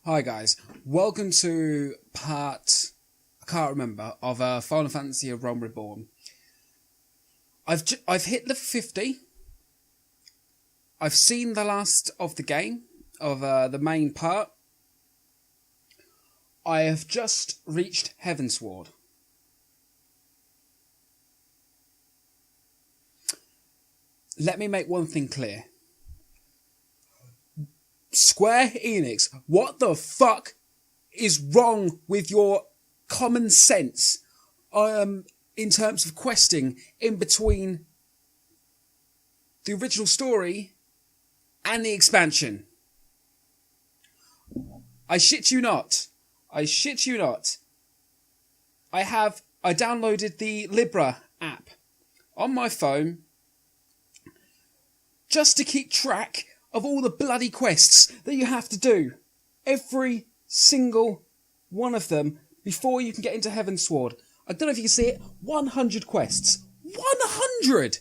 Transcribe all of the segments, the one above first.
Hi guys, welcome to part, I can't remember, of Final Fantasy of Realm Reborn. I've hit level 50. I've seen the last of the game, of the main part. I have just reached Heavensward. Let me make one thing clear. Square Enix, what the fuck is wrong with your common sense in terms of questing in between the original story and the expansion? I shit you not. I downloaded the Libra app on my phone just to keep track of all the bloody quests that you have to do. Every single one of them before you can get into Heavensward. I don't know if you can see it. 100 quests. 100!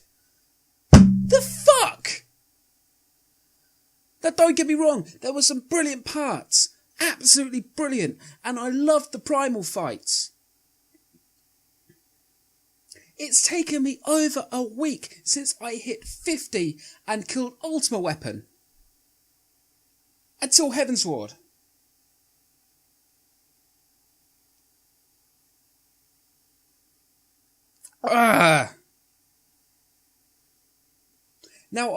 The fuck? Now don't get me wrong, there were some brilliant parts. Absolutely brilliant. And I loved the primal fights. It's taken me over a week since I hit 50 and killed Ultima Weapon. Until Heavensward. Now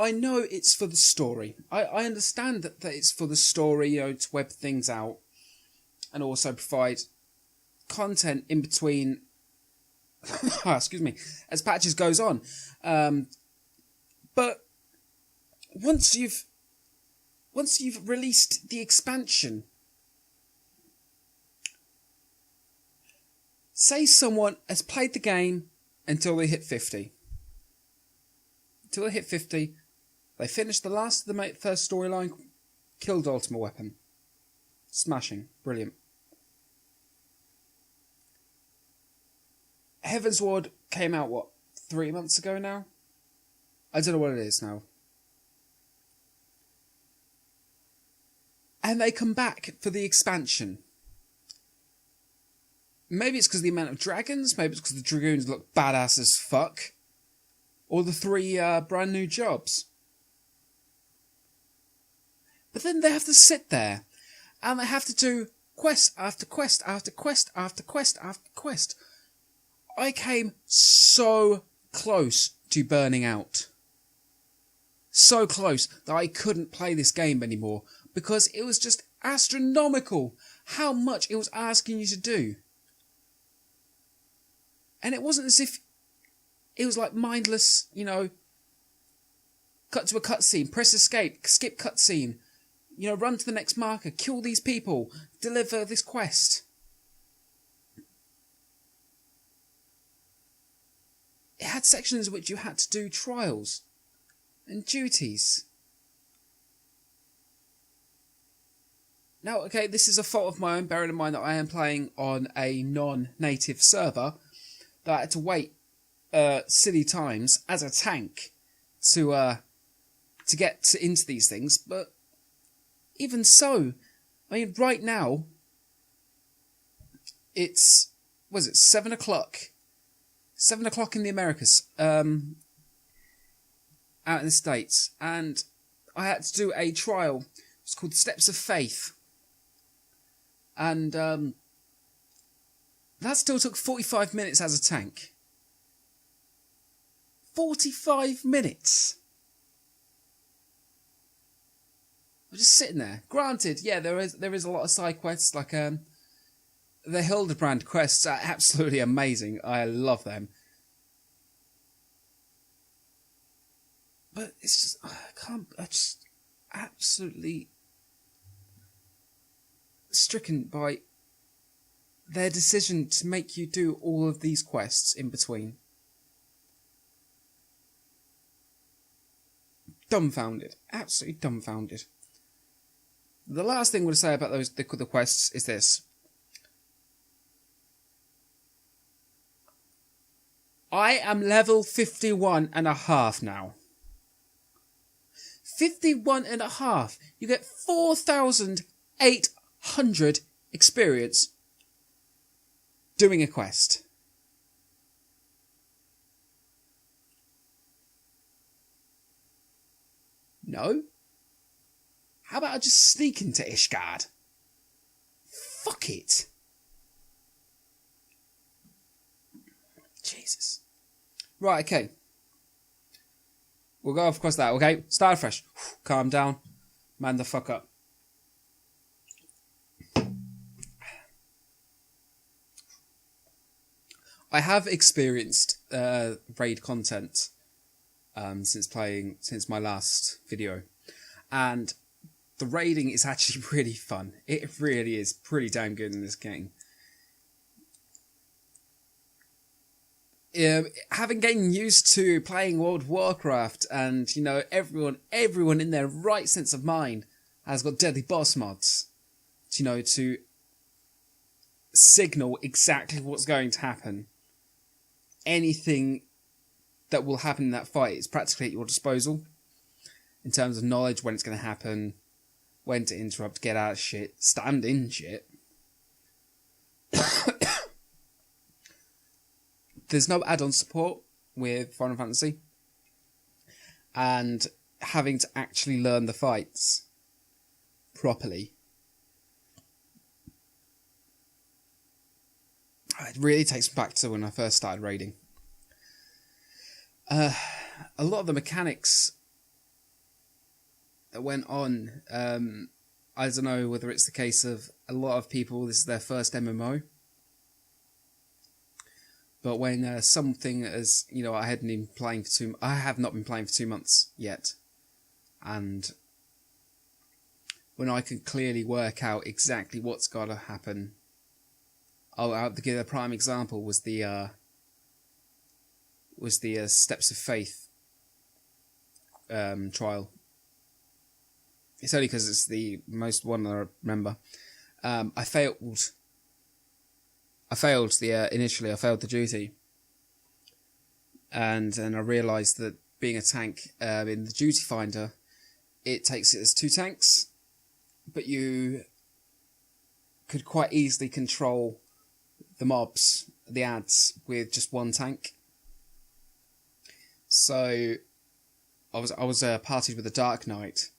I know it's for the story. I understand that it's for the story, to web things out and also provide content in between excuse me, as patches goes on. But once you've released the expansion, say someone has played the game until they hit 50. Until they hit 50, they finished the last of the first storyline, killed Ultima Weapon. Smashing. Brilliant. Heavensward came out, 3 months ago now? I don't know what it is now. And they come back for the expansion. Maybe it's because of the amount of dragons, maybe it's because the dragoons look badass as fuck. Or the 3 brand new jobs. But then they have to sit there, and they have to do quest after quest after quest after quest after quest. I came so close to burning out. So close that I couldn't play this game anymore because it was just astronomical how much it was asking you to do. And it wasn't as if it was like mindless, cut to a cutscene, press escape, skip cutscene, run to the next marker, kill these people, deliver this quest. It had sections in which you had to do trials and duties. Now, okay, this is a fault of my own, bearing in mind that I am playing on a non-native server, that I had to wait silly times as a tank to get into these things. But even so, right now, it's, 7 o'clock? 7 o'clock in the Americas, out in the States, and I had to do a trial. It's called Steps of Faith, and that still took 45 minutes as a tank. 45 minutes. I'm just sitting there. Granted, yeah, there is a lot of side quests, like the Hildebrand quests are absolutely amazing. I love them. But it's just, I'm just absolutely stricken by their decision to make you do all of these quests in between. Dumbfounded. Absolutely dumbfounded. The last thing I'm going to say about the quests is this. I am level 51 and a half now. 51 and a half. You get 4,800 100 experience doing a quest. No? How about I just sneak into Ishgard? Fuck it. Jesus. Right, okay. We'll go across that, okay? Start fresh. Calm down. Man the fuck up. I have experienced raid content since my last video, and the raiding is actually really fun. It really is pretty damn good in this game. Having getting used to playing World of Warcraft, and you know everyone in their right sense of mind has got deadly boss mods, to signal exactly what's going to happen. Anything that will happen in that fight is practically at your disposal in terms of knowledge, when it's going to happen, when to interrupt, get out of shit, stand in shit. There's no add-on support with Final Fantasy, and having to actually learn the fights properly, it really takes me back to when I first started raiding. A lot of the mechanics that went on, I don't know whether it's the case of a lot of people, this is their first MMO. But when something as, I have not been playing for 2 months yet. And when I can clearly work out exactly what's got to happen. I'll give a prime example was the Steps of Faith trial. It's only because it's the most one that I remember. I failed initially I failed the duty. And then I realised that being a tank in the duty finder, it takes it as 2 tanks, but you could quite easily control the mobs, the ads, with just 1 tank. So I was partied with a Dark Knight,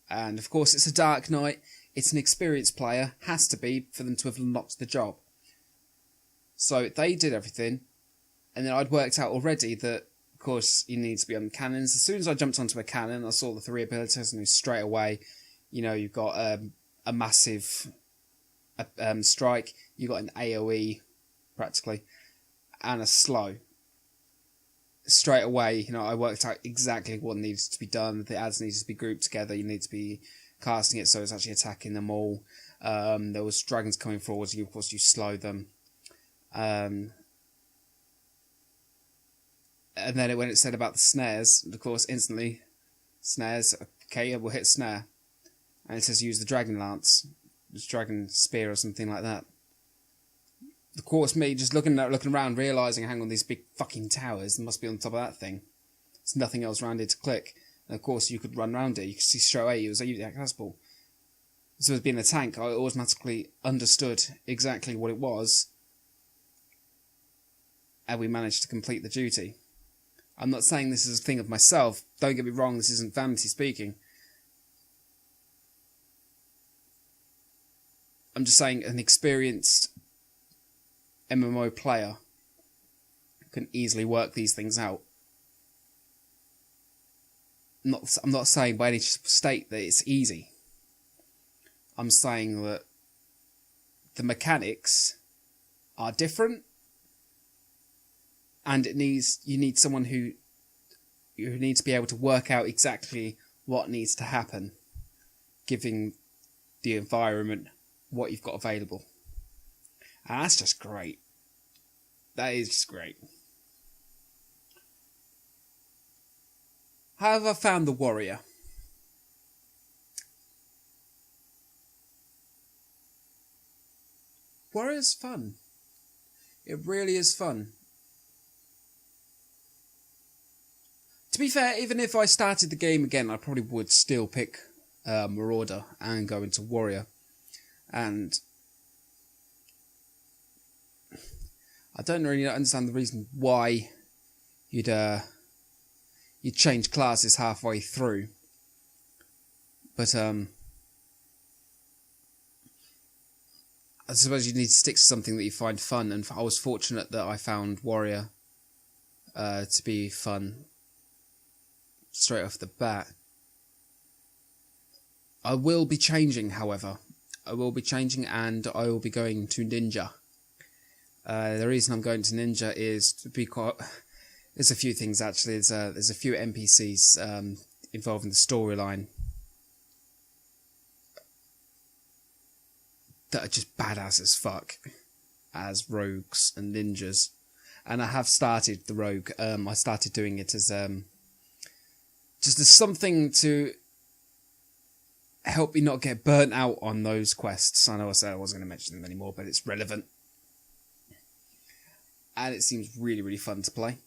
and of course it's a Dark Knight, it's an experienced player, has to be for them to have unlocked the job. So they did everything, and then I'd worked out already that, of course, you need to be on cannons. As soon as I jumped onto a cannon, I saw the 3 abilities, and straight away, you've got a massive strike, you've got an AoE, practically, and a slow. Straight away, I worked out exactly what needed to be done. The ads needed to be grouped together, you need to be casting it so it's actually attacking them all. There was dragons coming forward, of course you slow them. And then when it said about the snares, of course, instantly, snares, okay, we'll hit snare. And it says use the dragon lance, dragon spear or something like that. Of course, me just looking around, realising, hang on, these big fucking towers, there must be on top of that thing. There's nothing else around it to click. And of course, you could run around it, you could see straight away, it was accessible. So as being a tank, I automatically understood exactly what it was, and we managed to complete the duty. I'm not saying this is a thing of myself, don't get me wrong, this isn't vanity speaking. I'm just saying an experienced MMO player can easily work these things out. I'm not saying by any state that it's easy. I'm saying that the mechanics are different, and you need someone who needs to be able to work out exactly what needs to happen, giving the environment what you've got available. And that's just great. That is just great. How have I found the warrior? Warrior's fun. It really is fun. To be fair, even if I started the game again, I probably would still pick Marauder and go into Warrior. And I don't really understand the reason why you'd change classes halfway through. But I suppose you need to stick to something that you find fun, and I was fortunate that I found Warrior to be fun straight off the bat. I will be changing, however. I will be changing, and I will be going to Ninja. The reason I'm going to Ninja is to be quite... There's a few things, actually. There's a few NPCs involved in the storyline that are just badass as fuck as rogues and ninjas. And I have started the rogue. I started doing it as just as something to help me not get burnt out on those quests. I know I said I wasn't going to mention them anymore, but it's relevant. And it seems really, really fun to play.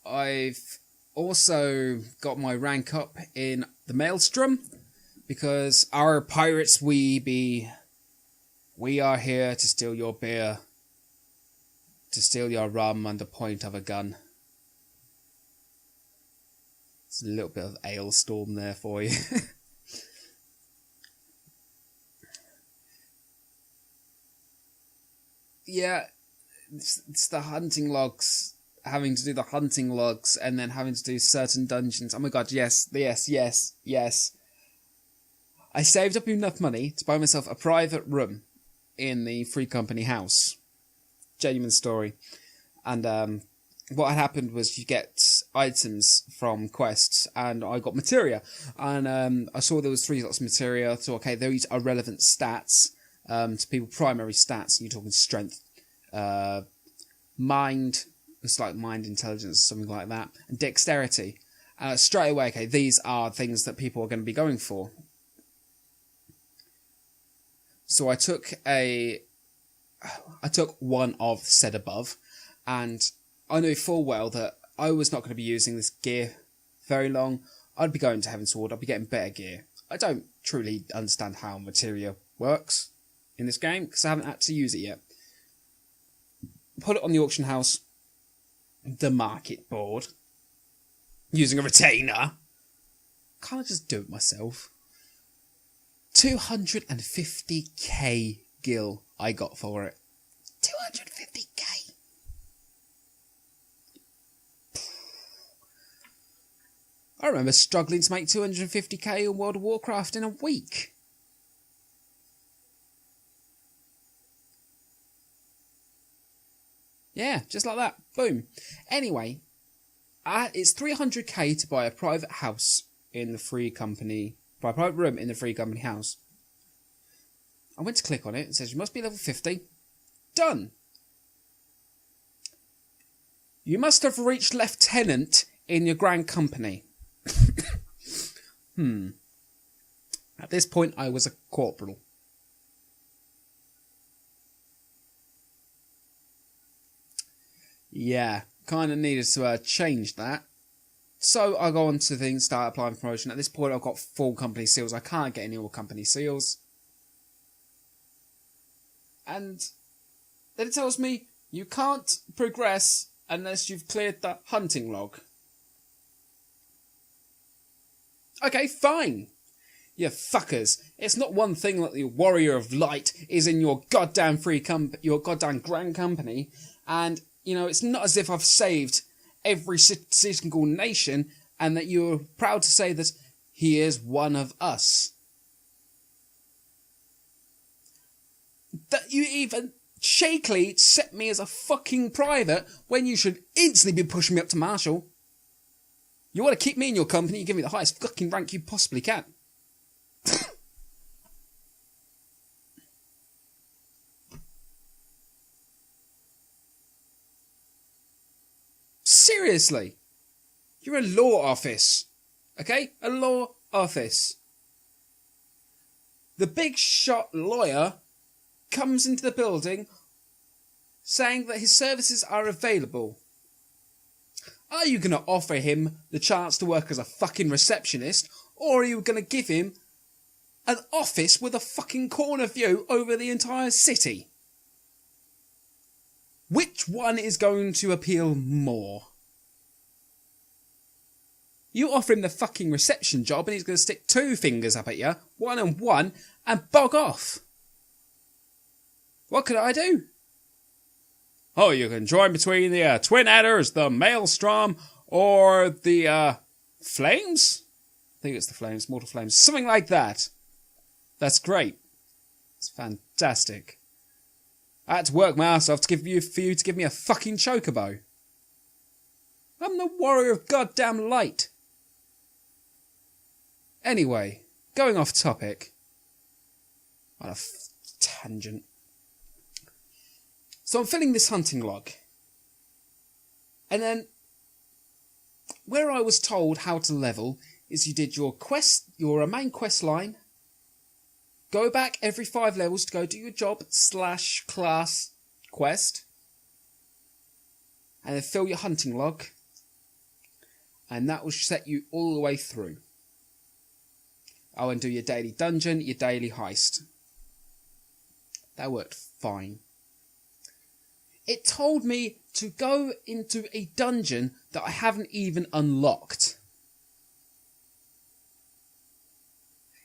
I've also got my rank up in the Maelstrom, because our pirates we are here to steal your beer, to steal your rum under point of a gun. It's a little bit of Ailstorm there for you. Yeah, it's the hunting logs, having to do the hunting logs, and then having to do certain dungeons. Oh my god, yes. I saved up enough money to buy myself a private room in the Free Company house. Genuine story. And what had happened was you get items from quests, and I got materia. And I saw there was 3 lots of materia, so okay, those are relevant stats to people, primary stats. You're talking strength, mind, it's like mind intelligence, something like that, and dexterity. Straight away, okay, these are things that people are going to be going for. So I took one of said above, and I knew full well that I was not going to be using this gear very long. I'd be going to Heavensward, I'd be getting better gear. I don't truly understand how materia works in this game, because I haven't had to use it yet. Put it on the auction house, the market board, using a retainer. Can't I just do it myself? 250k gil I got for it. 250k. I remember struggling to make 250k in World of Warcraft in a week. Yeah, just like that. Boom. Anyway, it's 300k to buy a private house in the Free Company, buy a private room in the Free Company house. I went to click on it. It says you must be level 50. Done. You must have reached Lieutenant in your Grand Company. At this point, I was a corporal. Yeah, kind of needed to change that. So I go on to things, start applying for promotion. At this point, I've got full company seals. I can't get any more company seals. And then it tells me you can't progress unless you've cleared the hunting log. Okay, fine. You fuckers. It's not one thing that the Warrior of Light is in your goddamn your goddamn Grand Company, and you know, it's not as if I've saved every single nation and that you're proud to say that he is one of us. That you even shakily set me as a fucking private when you should instantly be pushing me up to Marshal. You want to keep me in your company, you give me the highest fucking rank you possibly can. Seriously. You're a law office. Okay? A law office. The big shot lawyer comes into the building saying that his services are available. Are you going to offer him the chance to work as a fucking receptionist, or are you going to give him an office with a fucking corner view over the entire city. Which one is going to appeal more? You offer him the fucking reception job and he's going to stick 2 fingers up at you, 1 and 1, and bog off. What could I do? Oh, you can join between the Twin Adders, the Maelstrom, or the Flames? I think it's the Flames, Mortal Flames. Something like that. That's great. It's fantastic. I had to work my ass off for you to give me a fucking chocobo. I'm the warrior of goddamn light. Anyway, going off topic. On a tangent. So I'm filling this hunting log. And then, where I was told how to level is you did your quest, your main quest line, go back every 5 levels to go do your job / class quest, and then fill your hunting log, and that will set you all the way through. Oh, and do your daily dungeon, your daily heist. That worked fine. It told me to go into a dungeon that I haven't even unlocked.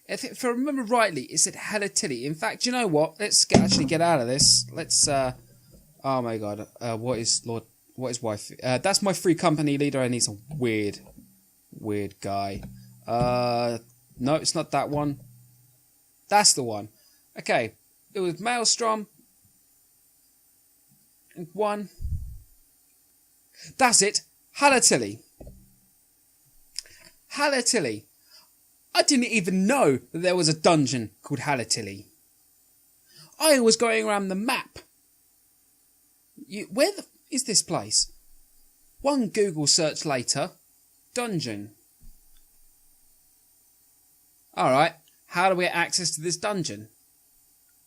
If I remember rightly, it said Hal Ottilie. In fact, you know what? Let's actually get out of this. Let's, oh my god. What is wife? That's my free company leader and he's a weird guy. No, it's not that one. That's the one. Okay. It was Maelstrom. 1. That's it. Hal Ottilie. Hal Ottilie. I didn't even know that there was a dungeon called Hal Ottilie. I was going around the map. Where is this place? 1 Google search later. Dungeon. Alright, how do we get access to this dungeon?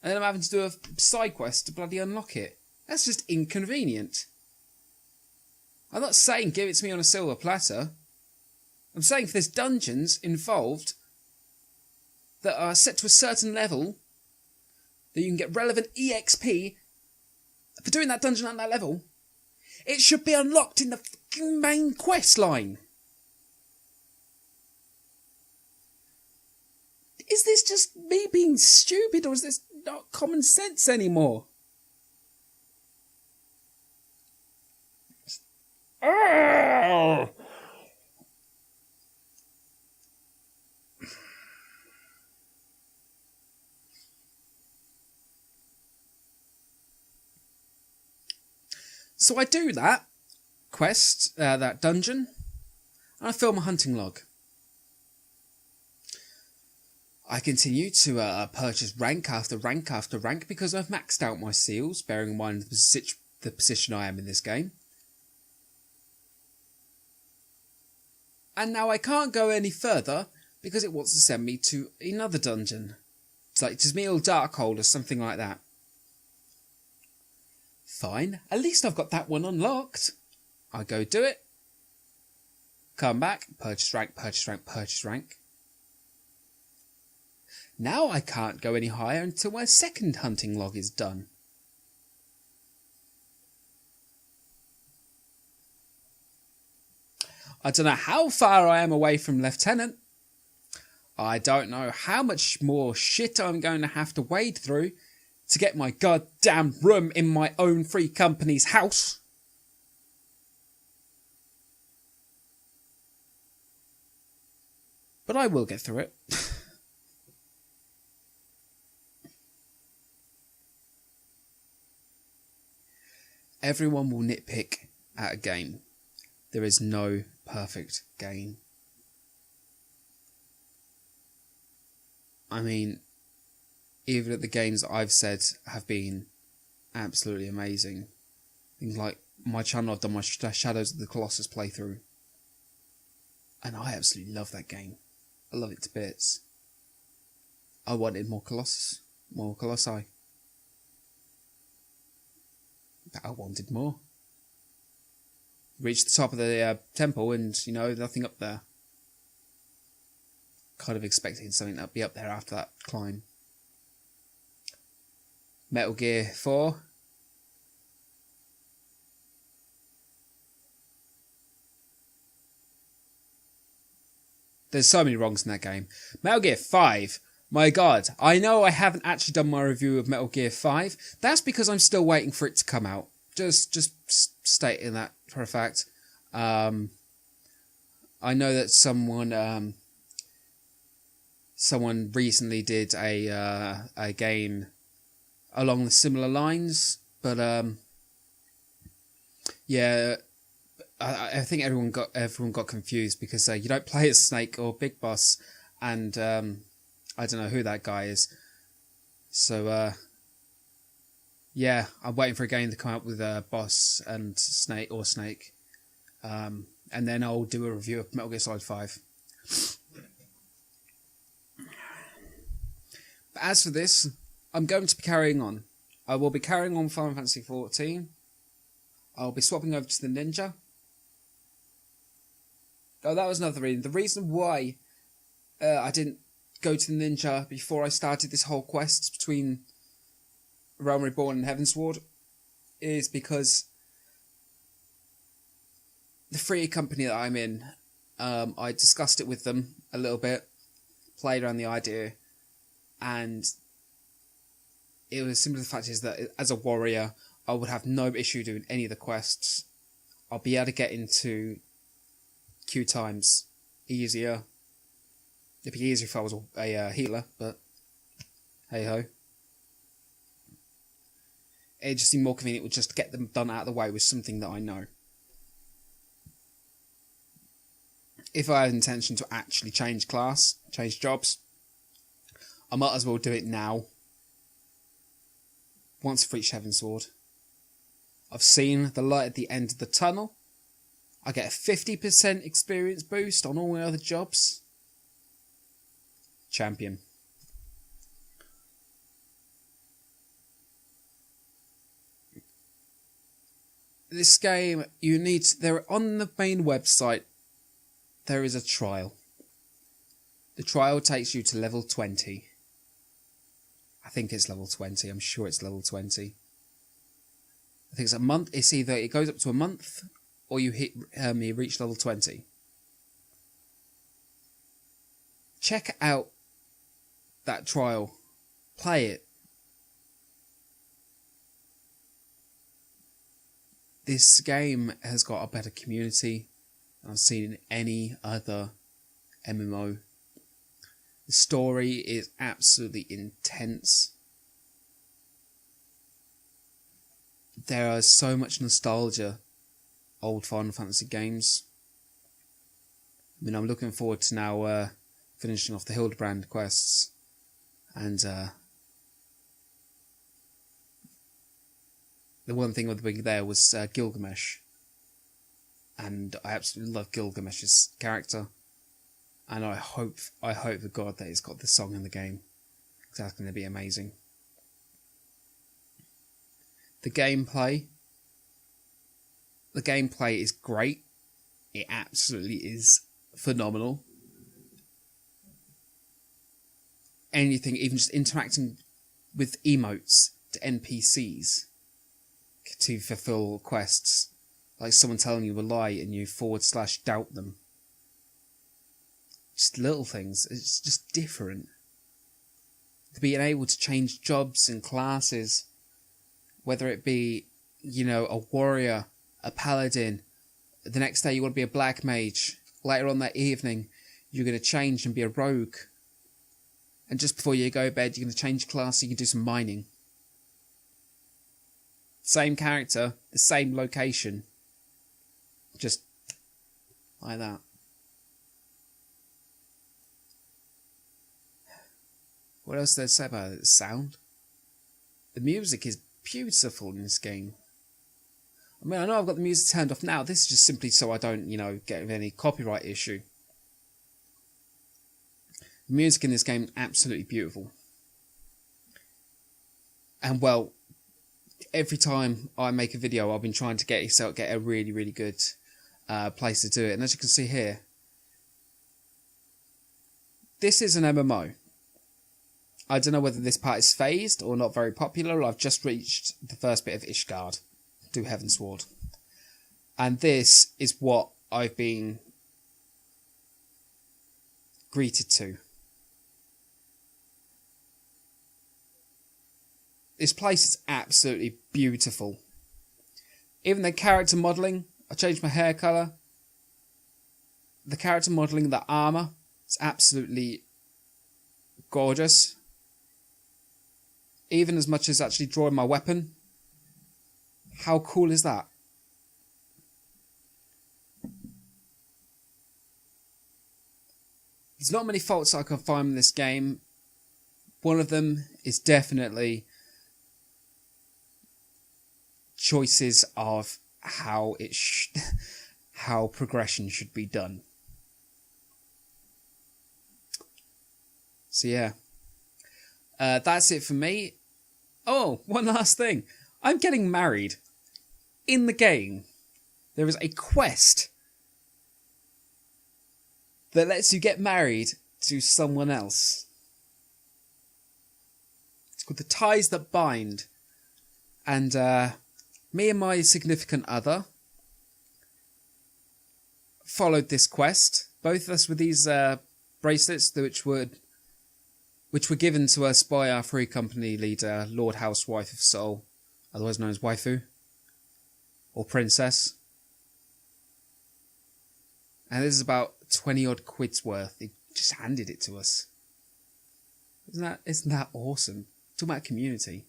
And then I'm having to do a side quest to bloody unlock it. That's just inconvenient. I'm not saying give it to me on a silver platter. I'm saying if there's dungeons involved that are set to a certain level, that you can get relevant EXP for doing that dungeon at that level, it should be unlocked in the fucking main quest line. Is this just me being stupid, or is this not common sense anymore? Oh! So I do that quest, that dungeon, and I fill my hunting log. I continue to purchase rank after rank after rank because I've maxed out my seals, bearing in mind the position I am in this game. And now I can't go any further because it wants to send me to another dungeon. It's like Tasmeal Darkhold or something like that. Fine, at least I've got that one unlocked. I go do it. Come back, purchase rank, purchase rank, purchase rank. Now I can't go any higher until my second hunting log is done. I don't know how far I am away from Lieutenant. I don't know how much more shit I'm going to have to wade through to get my goddamn room in my own free company's house. But I will get through it. Everyone will nitpick at a game. There is no perfect game. I mean, even at the games that I've said have been absolutely amazing. Things like my channel, I've done my Shadows of the Colossus playthrough. And I absolutely love that game. I love it to bits. I wanted more Colossi. But I wanted more. Reached the top of the temple and, nothing up there. kind of expecting something that'd be up there after that climb. Metal Gear 4. There's so many wrongs in that game. Metal Gear 5. My God, I know I haven't actually done my review of Metal Gear 5. That's because I'm still waiting for it to come out. Just stating that for a fact. I know that someone recently did a game along the similar lines, but yeah, I think everyone got confused because you don't play as Snake or Big Boss, and I don't know who that guy is. So yeah, I'm waiting for a game to come out with Boss and Snake, and then I'll do a review of Metal Gear Solid 5. But as for this, I'm going to be carrying on. I will be carrying on Final Fantasy XIV. I'll be swapping over to the Ninja. Oh, that was another reason. The reason why I didn't go to the Ninja before I started this whole quest between Realm Reborn and Heavensward is because the free company that I'm in, I discussed it with them a little bit, played around the idea, and it was simply the fact is that as a warrior, I would have no issue doing any of the quests. I'll be able to get into queue times easier. It'd be easier if I was a healer, but hey ho. It'd just seem more convenient with just get them done out of the way with something that I know. If I had intention to actually change class, change jobs, I might as well do it now. Once I've reached Heavensward. I've seen the light at the end of the tunnel. I get a 50% experience boost on all my other jobs. Champion. This game, on the main website, there is a trial. The trial takes you to level 20. I think it's level 20. I'm sure it's level 20. I think it's a month. It's either it goes up to a month or you reach level 20. Check out that trial. Play it. This game has got a better community than I've seen in any other MMO. The story is absolutely intense. There is so much nostalgia, old Final Fantasy games. I mean, I'm looking forward to now finishing off the Hildebrand quests. And the one thing with the big there was Gilgamesh. And I absolutely love Gilgamesh's character. And I hope to God that he's got the song in the game. Because that's going to be amazing. The gameplay is great. It absolutely is phenomenal. Anything, even just interacting with emotes to NPCs to fulfill quests. Like someone telling you a lie and you / doubt them. Just little things. It's just different. To being able to change jobs and classes, whether it be, a warrior, a paladin. The next day you want to be a black mage. Later on that evening, you're going to change and be a rogue. And just before you go to bed, you're going to change class so you can do some mining. Same character, the same location. Just like that. What else did I say about it? The sound? The music is beautiful in this game. I mean, I know I've got the music turned off now. This is just simply so I don't, get any copyright issue. The music in this game is absolutely beautiful. And, well, every time I make a video, I've been trying to get a really, really good place to do it. And as you can see here, this is an MMO. I don't know whether this part is phased or not very popular. I've just reached the first bit of Ishgard, do Heavensward. And this is what I've been greeted to. This place is absolutely beautiful. Even the character modelling, I changed my hair colour. The character modelling, the armour, it's absolutely gorgeous. Even as much as actually drawing my weapon. How cool is that? There's not many faults I can find in this game. One of them is definitely choices of how how progression should be done. So yeah, that's it for me. Oh, one last thing. I'm getting married. In the game, there is a quest that lets you get married to someone else. It's called The Ties That Bind. And me and my significant other followed this quest. Both of us with these bracelets which were given to us by our free company leader, Lord Housewife of Soul, otherwise known as Waifu, or Princess. And this is about 20 odd quid's worth. He just handed it to us. Isn't that awesome? Talk about community.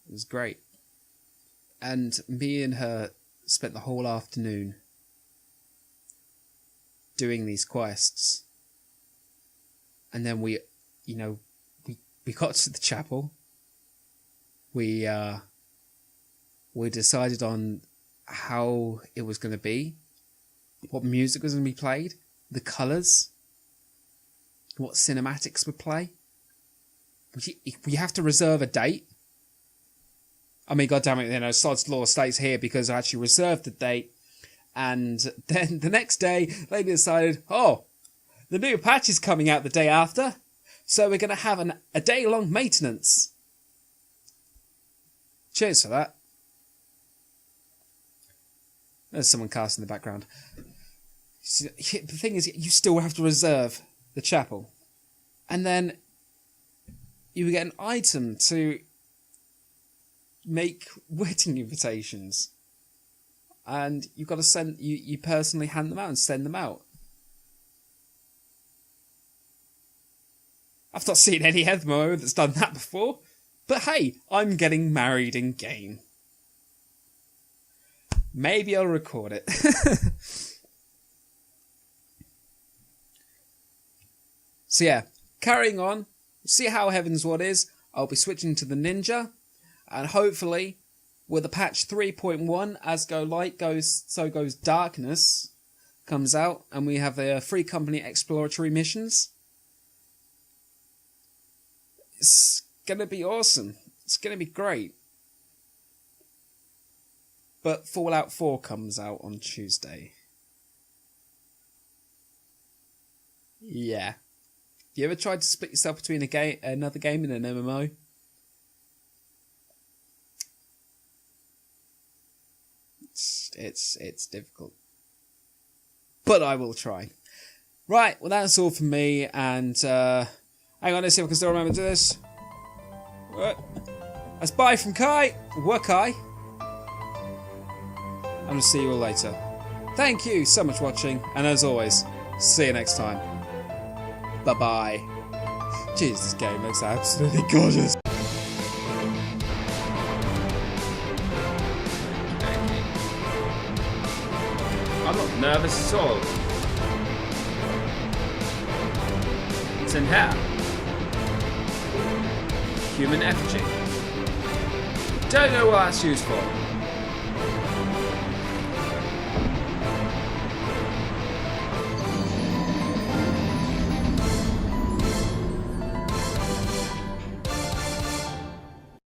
It was great. And me and her spent the whole afternoon doing these quests. And then we got to the chapel. We decided on how it was going to be, what music was going to be played, the colours, what cinematics would play. We have to reserve a date. I mean, goddammit, Sod's Law states here because I actually reserved the date. And then the next day, they decided, the new patch is coming out the day after, so we're going to have a day-long maintenance. Cheers for that. There's someone casting in the background. The thing is, you still have to reserve the chapel. And then you get an item to make wedding invitations. And you've got to you personally hand them out and send them out. I've not seen any MMO that's done that before. But hey, I'm getting married in game. Maybe I'll record it. So yeah, carrying on. See how Heavensward is. I'll be switching to the Ninja. And hopefully, with the patch 3.1, as go light goes, so goes darkness, comes out. And we have the free company exploratory missions. It's going to be awesome. It's going to be great. But Fallout 4 comes out on Tuesday. Yeah. You ever tried to split yourself between another game and an MMO? It's difficult. But I will try. Right, well that's all from me, and hang on, let's see if I can still remember to do this. Right. That's bye from Kai. We're Kai. I'm going to see you all later. Thank you so much for watching, and as always, see you next time. Bye-bye. Jeez, this game looks absolutely gorgeous. I'm not nervous at all. It's in here. Human effigy. Don't know what that's used for.